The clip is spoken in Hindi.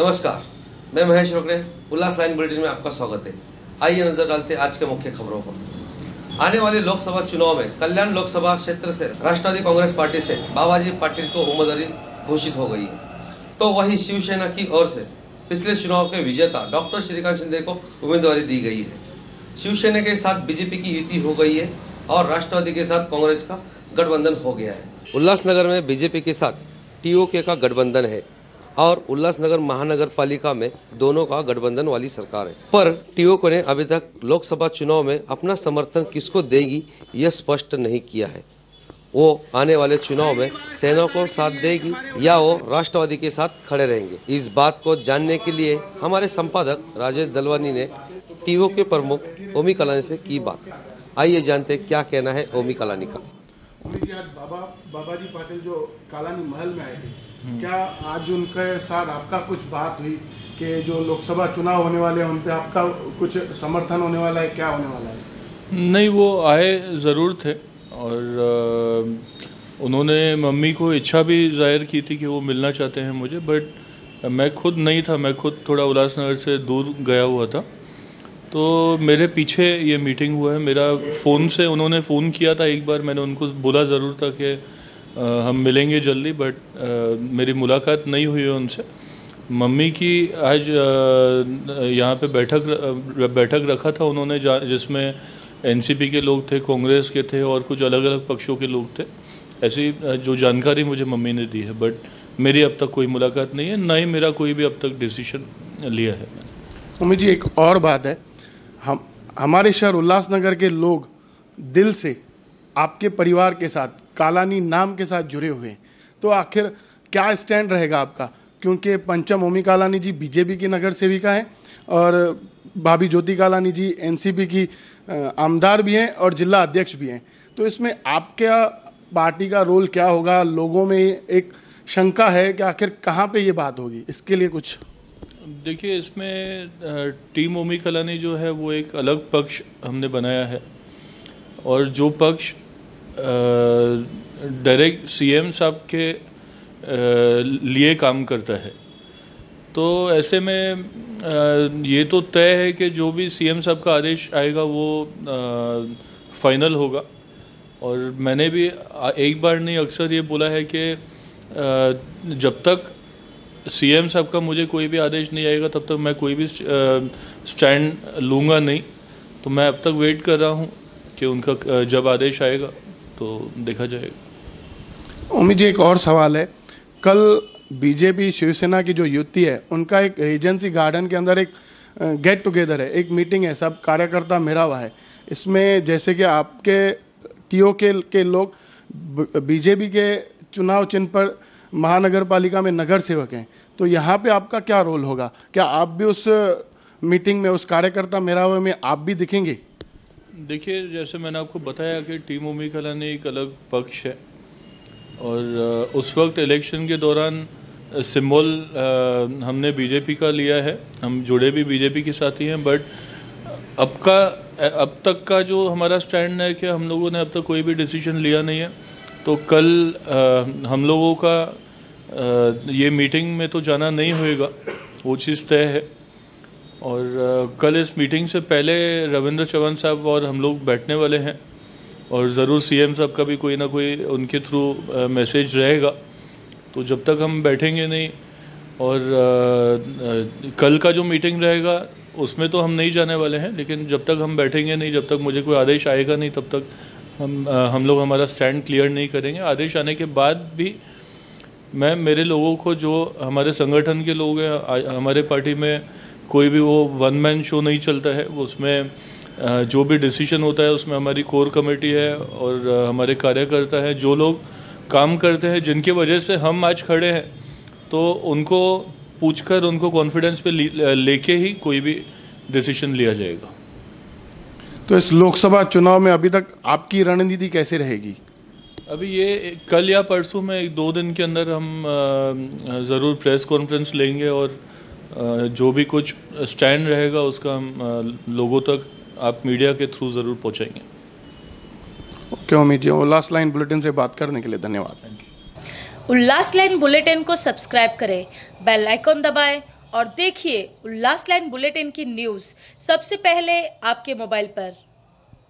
नमस्कार, मैं महेश रोकड़े। उल्लास लाइन बुलेटिन में आपका स्वागत है। आइए नजर डालते हैं आज के मुख्य खबरों पर। आने वाले लोकसभा चुनाव में कल्याण लोकसभा क्षेत्र से राष्ट्रवादी कांग्रेस पार्टी से बाबाजी पाटिल को उम्मीदवारी घोषित हो गई है, तो वहीं शिवसेना की ओर से पिछले चुनाव के विजेता डॉक्टर श्रीकांत शिंदे को उम्मीदवारी दी गई है। शिवसेना के साथ बीजेपी की युति हो गई है और राष्ट्रवादी के साथ कांग्रेस का गठबंधन हो गया है। उल्लासनगर में बीजेपी के साथ टीओके का गठबंधन है और उल्लासनगर महानगर पालिका में दोनों का गठबंधन वाली सरकार है। पर टीओके ने अभी तक लोकसभा चुनाव में अपना समर्थन किसको देगी यह स्पष्ट नहीं किया है। वो आने वाले चुनाव में सेना को साथ देगी या वो राष्ट्रवादी के साथ खड़े रहेंगे। इस बात को जानने के लिए हमारे संपादक राजेश दलवानी ने टीओके प्रमुख ओमी कलानी से की बात। आइए जानते क्या कहना है ओमी कलानी का। आज बाबाजी पाटिल जो कालानी महल में आए थे, क्या आज उनके साथ आपका कुछ बात हुई कि जो लोकसभा चुनाव होने वाले हैं उन पे आपका कुछ समर्थन होने वाला है, क्या होने वाला है? नहीं, वो आए ज़रूर थे और उन्होंने मम्मी को इच्छा भी जाहिर की थी कि वो मिलना चाहते हैं मुझे, बट मैं खुद नहीं था। मैं खुद थोड़ा उल्लासनगर से दूर गया हुआ था, तो मेरे पीछे ये मीटिंग हुआ है। मेरा फ़ोन से उन्होंने फ़ोन किया था एक बार, मैंने उनको बोला ज़रूर था कि हम मिलेंगे जल्दी, बट मेरी मुलाकात नहीं हुई है उनसे। मम्मी की आज यहाँ पे बैठक रखा था उन्होंने, जिसमें एनसीपी के लोग थे, कांग्रेस के थे और कुछ अलग अलग पक्षों के लोग थे। ऐसी जो जानकारी मुझे मम्मी ने दी है, बट मेरी अब तक कोई मुलाकात नहीं है, ना ही मेरा कोई भी अब तक डिसीजन लिया है। उम्मीद जी, एक और बात है, हमारे शहर उल्लासनगर के लोग दिल से आपके परिवार के साथ, कालानी नाम के साथ जुड़े हुए हैं, तो आखिर क्या स्टैंड रहेगा आपका? क्योंकि पंचम ओमी कालानी जी बीजेपी की नगर सेविका हैं और भाभी ज्योति कालानी जी एनसीपी की आमदार भी हैं और जिला अध्यक्ष भी हैं, तो इसमें आपका पार्टी का रोल क्या होगा? लोगों में एक शंका है कि आखिर कहाँ पे ये बात होगी, इसके लिए कुछ देखिए। इसमें टीम ओमी कलानी जो है वो एक अलग पक्ष हमने बनाया है और जो पक्ष डायरेक्ट सीएम साहब के लिए काम करता है, तो ऐसे में ये तो तय है कि जो भी सीएम साहब का आदेश आएगा वो फाइनल होगा। और मैंने भी एक बार नहीं अक्सर ये बोला है कि जब तक सीएम साहब का मुझे कोई भी आदेश नहीं आएगा तब तक मैं कोई भी स्टैंड लूँगा नहीं। तो मैं अब तक वेट कर रहा हूँ कि उनका जब आदेश आएगा तो देखा जाएगा। उम्मीद जी, एक और सवाल है, कल बीजेपी शिवसेना की जो युति है उनका एक रीजेंसी गार्डन के अंदर एक गेट टुगेदर है, एक मीटिंग है, सब कार्यकर्ता मिला हुआ है। इसमें जैसे कि आपके टीओके के लोग बीजेपी के चुनाव चिन्ह पर महानगर पालिका में नगर सेवक हैं, तो यहाँ पे आपका क्या रोल होगा? क्या आप भी उस मीटिंग में, उस कार्यकर्ता मेरावे में आप भी दिखेंगे? देखिए, जैसे मैंने आपको बताया कि टीम ओमी कलानी एक अलग पक्ष है और उस वक्त इलेक्शन के दौरान सिंबल हमने बीजेपी का लिया है, हम जुड़े भी बीजेपी के साथ ही हैं, बट अब तक का जो हमारा स्टैंड है कि हम लोगों ने अब तक कोई भी डिसीजन लिया नहीं है। तो कल हम लोगों का ये मीटिंग में तो जाना नहीं होएगा, वो चीज़ तय है। और कल इस मीटिंग से पहले रविंद्र चौहान साहब और हम लोग बैठने वाले हैं और ज़रूर सीएम साहब का भी कोई ना कोई उनके थ्रू मैसेज रहेगा। तो जब तक हम बैठेंगे नहीं और कल का जो मीटिंग रहेगा उसमें तो हम नहीं जाने वाले हैं, लेकिन जब तक हम बैठेंगे नहीं, जब तक मुझे कोई आदेश आएगा नहीं, तब तक हम लोग हमारा स्टैंड क्लियर नहीं करेंगे। आदेश आने के बाद भी मैं मेरे लोगों को, जो हमारे संगठन के लोग हैं, हमारे पार्टी में कोई भी वो वन मैन शो नहीं चलता है, उसमें जो भी डिसीजन होता है उसमें हमारी कोर कमेटी है और हमारे कार्यकर्ता हैं, जो लोग काम करते हैं, जिनकी वजह से हम आज खड़े हैं, तो उनको पूछकर उनको कॉन्फिडेंस पे लेके ही कोई भी डिसीजन लिया जाएगा। तो इस लोकसभा चुनाव में अभी तक आपकी रणनीति कैसे रहेगी? अभी ये कल या परसों में 1-2 दिन के अंदर हम ज़रूर प्रेस कॉन्फ्रेंस लेंगे और जो भी कुछ स्टैंड रहेगा उसका हम लोगों तक, आप मीडिया के थ्रू ज़रूर पहुंचाएंगे। ओके उम्मीद जी, उल्लास लाइन बुलेटिन से बात करने के लिए धन्यवाद। उल्लास लाइन बुलेटिन को सब्सक्राइब करें, बेल आइकॉन दबाएं और देखिए उल्लास लाइन बुलेटिन की न्यूज़ सबसे पहले आपके मोबाइल पर।